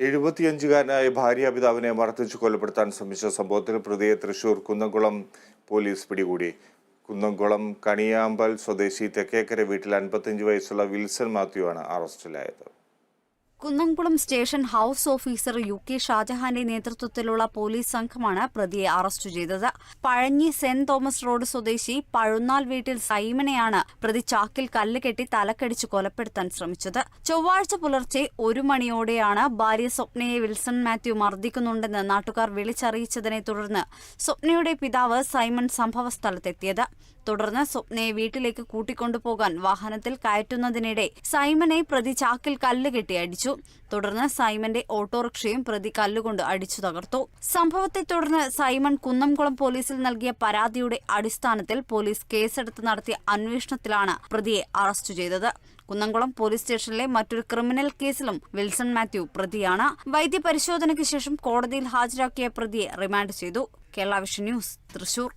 75-കാരനായ ഭാര്യാപിതാവിനെ മർദ്ദിച്ചു കൊലപ്പെടുത്താൻ ശ്രമിച്ച സംഭവത്തിൽ പ്രതിയെ തൃശൂർ കുന്നംകുളം പോലീസ് പിടികൂടി. കുന്നംകുളം കണിയാമ്പൽ സ്വദേശി തെക്കേക്കര വീട്ടിൽ 55 വയസ്സുള്ള വിൽസൺ മാത്യു ആണ് അറസ്റ്റിലായത്. Kunnamkulam station house officer UK ഷാജഹാന്റെ നേതൃത്വത്തിലുള്ള പോലീസ് സംഘമാണ് പ്രതിയെ അറസ്റ്റ് ചെയ്തത്. പഴഞ്ഞി സെന്റ് തോമസ് റോഡ് സ്വദേശി പഴുന്നാൽ വീട്ടിൽ സൈമനെയാണ് പ്രതി ചാക്കിൽ കല്ല് കെട്ടി തലക്കടിച്ച് കൊലപ്പെടുത്താൻ ശ്രമിച്ചത്. ചൊവ്വാഴ്ച പുലർച്ചെ 1 മണിയോടെയാണ് ഭാര്യ സ്വപ്നയെ വിൽസൺ മാത്യു മർദ്ദിക്കുന്നുണ്ടെന്ന് നാട്ടുകാർ വിളിച്ചറിയിച്ചതിനെ തുടർന്ന് സ്വപ്നയുടെ പിതാവ് സൈമൺ സംഭവസ്ഥലത്തെത്തിയത്. തുടർന്ന് സ്വപ്നയെ വീട്ടിലേക്ക് കൂട്ടിക്കൊണ്ടുപോകാൻ വാഹനത്തിൽ കയറ്റുന്നതിനിടെ സൈമനെ പ്രതി ചാക്കിൽ കല്ല് കെട്ടി അടിച്ചു. തുടർന്ന് സൈമന്റെ ഓട്ടോറിക്ഷയും പ്രതി കല്ലുകൊണ്ട് അടിച്ചു തകർത്തു. സംഭവത്തെ തുടർന്ന് സൈമൺ കുന്നംകുളം പോലീസിൽ നൽകിയ പരാതിയുടെ അടിസ്ഥാനത്തിൽ പോലീസ് കേസെടുത്ത് നടത്തിയ അന്വേഷണത്തിലാണ് പ്രതിയെ അറസ്റ്റ് ചെയ്തത്. കുന്നംകുളം പോലീസ് സ്റ്റേഷനിലെ മറ്റൊരു ക്രിമിനൽ കേസിലും വിൽസൺ മാത്യു പ്രതിയാണ്. വൈദ്യപരിശോധനയ്ക്ക് ശേഷം കോടതിയിൽ ഹാജരാക്കിയ പ്രതിയെ റിമാൻഡ് ചെയ്തു. Kerala vision news, Thrissur.